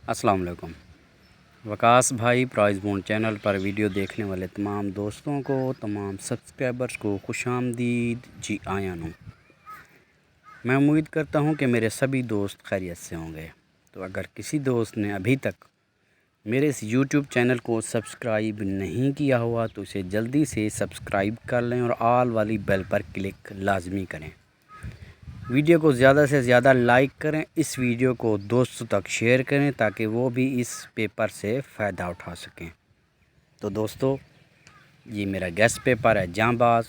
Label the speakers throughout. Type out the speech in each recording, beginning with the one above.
Speaker 1: अस्सलाम वालेकुम। वकास भाई प्राइज़ बॉन्ड चैनल पर वीडियो देखने वाले तमाम दोस्तों को, तमाम सब्सक्राइबर्स को खुशामदीद जी आया हूँ। मैं उम्मीद करता हूँ कि मेरे सभी दोस्त खैरियत से होंगे। तो अगर किसी दोस्त ने अभी तक मेरे इस यूट्यूब चैनल को सब्सक्राइब नहीं किया हुआ तो इसे जल्दी से सब्सक्राइब कर लें और ऑल वाली बेल पर क्लिक लाजमी करें। वीडियो को ज़्यादा से ज़्यादा लाइक करें, इस वीडियो को दोस्तों तक शेयर करें ताकि वो भी इस पेपर से फ़ायदा उठा सकें। तो दोस्तों, ये मेरा गेस्ट पेपर है जांबाज।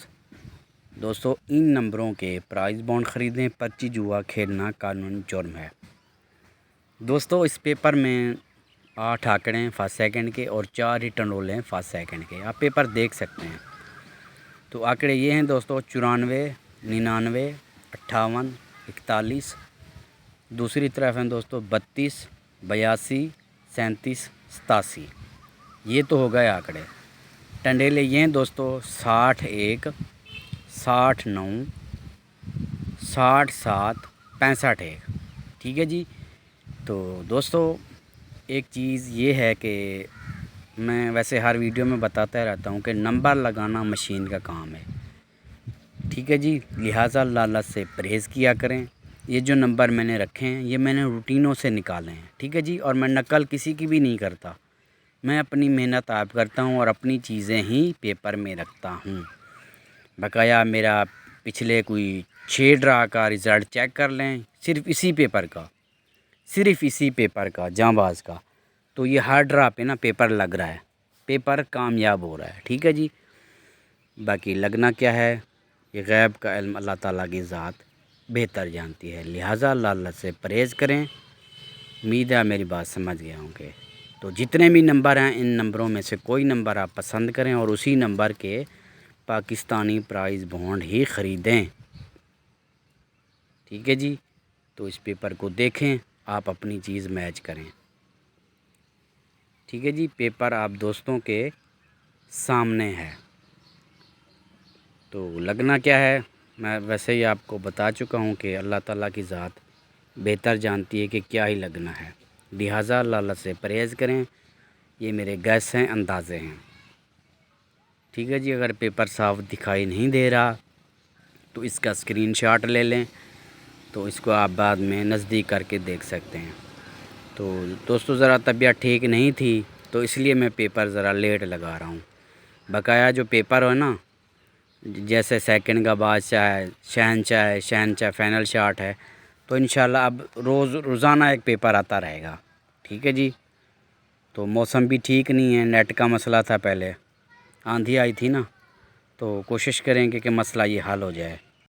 Speaker 1: दोस्तों, इन नंबरों के प्राइज़ बॉन्ड ख़रीदें, पर्ची जुआ खेलना कानूनी जुर्म है। दोस्तों, इस पेपर में 8 आंकड़े हैं फर्स्ट सेकंड के और 4 रिटर्न रोल हैं फर्स्ट सेकंड के। आप पेपर देख सकते हैं। तो आंकड़े ये हैं दोस्तों: 94, 99, 58, 41। दूसरी तरफ हैं दोस्तों 32, 82, 37, 87। ये तो हो गए आंकड़े। टंडेले ये हैं दोस्तों 61, 69, 67, 65। ठीक है जी। तो दोस्तों, एक चीज़ ये है कि मैं वैसे हर वीडियो में बताता रहता हूँ कि नंबर लगाना मशीन का काम है। ठीक है जी, लिहाजा लालच से परहेज़ किया करें। ये जो नंबर मैंने रखे हैं ये मैंने रूटीनों से निकाले हैं। ठीक है जी, और मैं नकल किसी की भी नहीं करता। मैं अपनी मेहनत आप करता हूँ और अपनी चीज़ें ही पेपर में रखता हूँ। बकाया मेरा पिछले कोई 6 ड्रा का रिज़ल्ट चेक कर लें, सिर्फ़ इसी पेपर का जांबाज का। तो ये हर ड्रा पे ना पेपर लग रहा है, पेपर कामयाब हो रहा है। ठीक है जी। बाकी लगना क्या है, ये गैब का इल्म अल्लाह ताला की ज़ात बेहतर जानती है। लिहाजा लालच से परहेज़ करें। उम्मीद है मेरी बात समझ गए होंगे। तो जितने भी नंबर हैं, इन नंबरों में से कोई नंबर आप पसंद करें और उसी नंबर के पाकिस्तानी प्राइज़ बॉन्ड ही ख़रीदें। ठीक है जी। तो इस पेपर को देखें, आप अपनी चीज़ मैच करें। ठीक है जी। पेपर आप दोस्तों के सामने है। तो लगना क्या है, मैं वैसे ही आपको बता चुका हूँ कि अल्लाह ताला की ज़ात बेहतर जानती है कि क्या ही लगना है। लिहाजा लालच से परहेज़ करें। ये मेरे गैस हैं, अंदाज़े हैं। ठीक है जी। अगर पेपर साफ दिखाई नहीं दे रहा तो इसका स्क्रीनशॉट ले लें, तो इसको आप बाद में नज़दीक करके देख सकते हैं। तो दोस्तों, ज़रा तबीयत ठीक नहीं थी तो इसलिए मैं पेपर ज़रा लेट लगा रहा हूँ। बकाया जो पेपर हो ना, जैसे सेकंड का बादशाह है, शहनशाह फ़ाइनल शॉट है, तो इंशाल्लाह अब रोज़ाना एक पेपर आता रहेगा। ठीक है जी। तो मौसम भी ठीक नहीं है, नेट का मसला था, पहले आंधी आई थी ना, तो कोशिश करेंगे कि मसला ये हल हो जाए।